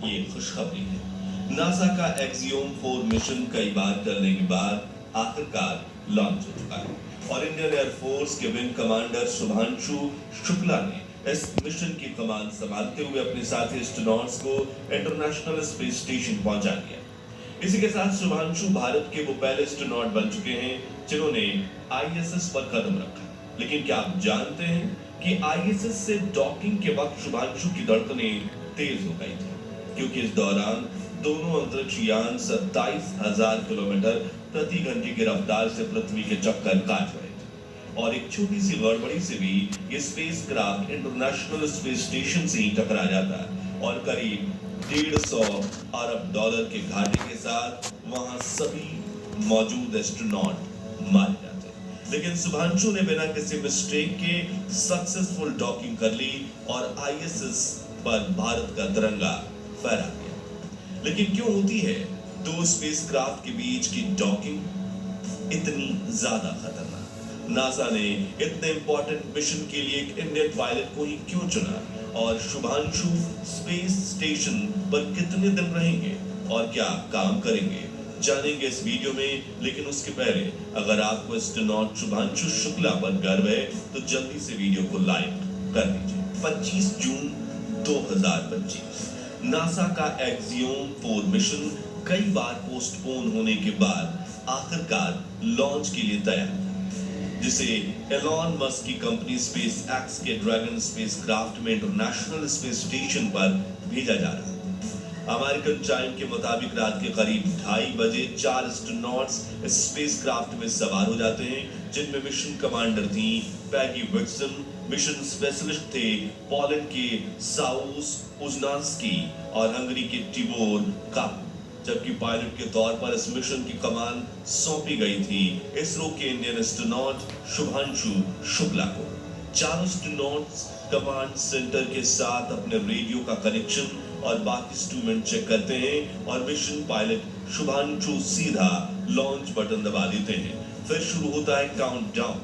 ये खुशखबरी है। नासा का एक्सियोम 4 मिशन कई बार करने के बाद आखिरकार लॉन्च हो चुका है और इंडियन एयरफोर्स के विंग कमांडर शुभांशु शुक्ला ने इस मिशन की कमान संभालते हुए अपने साथी एस्ट्रोनॉट्स को इंटरनेशनल स्पेस स्टेशन पहुंचा दिया। इसी के साथ शुभांशु भारत के वो पहले एस्ट्रोनॉट बन चुके हैं जिन्होंने आईएसएस पर कदम रखा। लेकिन क्या आप जानते हैं कि आईएसएस से डॉकिंग के वक्त शुभांशु की धड़कनें तेज हो गई थी, क्योंकि इस दौरान दोनों अंतरिक्ष यान 27,000 किलोमीटर प्रति घंटे की रफ्तार से पृथ्वी के चक्कर काट रहे थे और एक छोटी सी गड़बड़ी से भी ये स्पेसक्राफ्ट इंटरनेशनल स्पेस स्टेशन से ही टकरा जाता है और करीब $150 अरब के घाटे के साथ वहां सभी मौजूद एस्ट्रोनॉट मारे जाते। लेकिन शुभांशु ने बिना किसी मिस्टेक के सक्सेसफुल डॉकिंग कर ली और आईएसएस पर भारत का तिरंगा फहरा दिया। लेकिन क्यों होती है दो स्पेसक्राफ्ट के बीच की डॉकिंग इतनी ज्यादा खतरनाक? नासा ने इतने इंपॉर्टेंट मिशन के लिए एक इंडियन पायलट को ही क्यों चुना और शुभांशु स्पेस स्टेशन पर कितने दिन रहेंगे और क्या काम करेंगे, जानेंगे इस वीडियो में। लेकिन उसके पहले अगर आपको एस्ट्रोनॉट शुभांशु शुक्ला पर गर्व है तो जल्दी से वीडियो को लाइक कर दीजिए। 25 जून 2025 नासा का एक्सियोम 4 मिशन कई बार पोस्टपोन होने के बाद आखिरकार लॉन्च के लिए तैयार था, जिसे एलॉन मस्क की कंपनी स्पेस एक्स के ड्रैगन स्पेसक्राफ्ट में इंटरनेशनल स्पेस स्टेशन पर भेजा जा रहा था। अमेरिकन टाइम के मुताबिक रात के करीब 2:30 बजे 4 एस्ट्रोनॉट्स इस स्पेसक्राफ्ट में सवार हो जाते हैं, जिनमें मिशन कमांडर थी पैगी विक्सन, मिशन स्पेशलिस्ट थे पोलैंड के साउस उजनास्की और हंगरी के टिबोर कापू, जबकि पायलट के तौर पर इस मिशन की कमान सौंपी गई थी इसरो के इंडियन एस्ट्रोनॉट शुभांशु शुक्ला को। 4 एस्ट्रोनॉट्स कमांड सेंटर के साथ अपने रेडियो का कनेक्शन और बाकी इंस्ट्रूमेंट चेक करते हैं और मिशन पायलट शुभांशु सीधा लॉन्च बटन दबा देते हैं। फिर शुरू होता है काउंटडाउन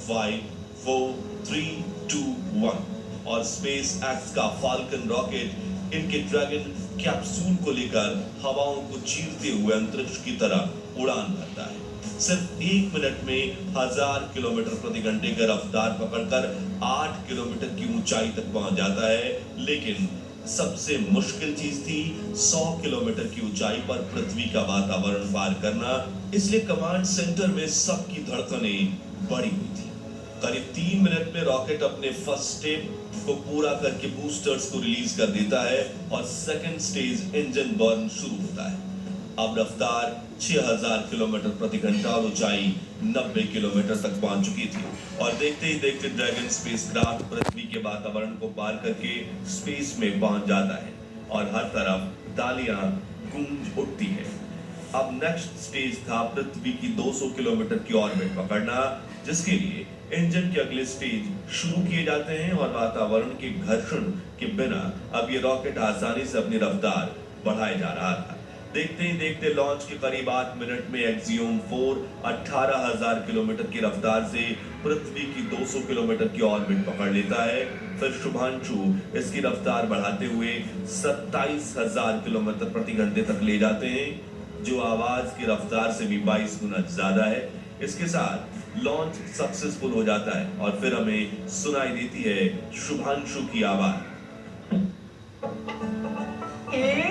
5 4 3 2 1 और स्पेस एक्स का फाल्कन रॉकेट इनके ड्रैगन कैप्सूल को लेकर हवाओं को चीरते हुए अंतरिक्ष की तरफ उड़ान भरता है। सिर्फ 1 मिनट में 1000 किलोमीटर प्रति घंटे की रफ्तार पकड़कर 8 किलोमीटर की ऊंचाई तक पहुंच जाता है। लेकिन सबसे मुश्किल चीज थी 100 किलोमीटर की ऊंचाई पर पृथ्वी का वातावरण पार करना, इसलिए कमांड सेंटर में सबकी धड़कनें बढ़ी हुई थी। करीब 3 मिनट में रॉकेट अपने फर्स्ट स्टेप को पूरा करके बूस्टर्स को रिलीज कर देता है और सेकंड स्टेज इंजन बर्न शुरू होता है। अब रफ्तार 6000 किलोमीटर प्रति घंटा और ऊंचाई 90 किलोमीटर तक पहुंच चुकी थी और देखते ही देखते ड्रैगन स्पेसक्राफ्ट पृथ्वी के वातावरण को पार करके स्पेस में पहुंच जाता है और हर तरफ तालियां गूंज उठती है। अब नेक्स्ट स्टेज था पृथ्वी की 200 किलोमीटर की ऑर्बिट पकड़ना, जिसके लिए इंजन के अगले स्टेज शुरू किए जाते हैं और वातावरण के घर्षण के बिना अब ये रॉकेट आसानी से अपनी रफ्तार बढ़ाए जा रहा था। देखते ही देखते लॉन्च के करीब 8 मिनट में एक्सियोम 4 18,000 किलोमीटर की रफ्तार से पृथ्वी की 200 किलोमीटर की ऑर्बिट पकड़ लेता है। फिर शुभांशु इसकी रफ्तार बढ़ाते हुए 27,000 किलोमीटर प्रति घंटे तक ले जाते हैं, जो आवाज की रफ्तार से भी 22 गुना ज्यादा है। इसके साथ लॉन्च सक्सेसफुल हो जाता है और फिर हमें सुनाई देती है शुभांशु की आवाज।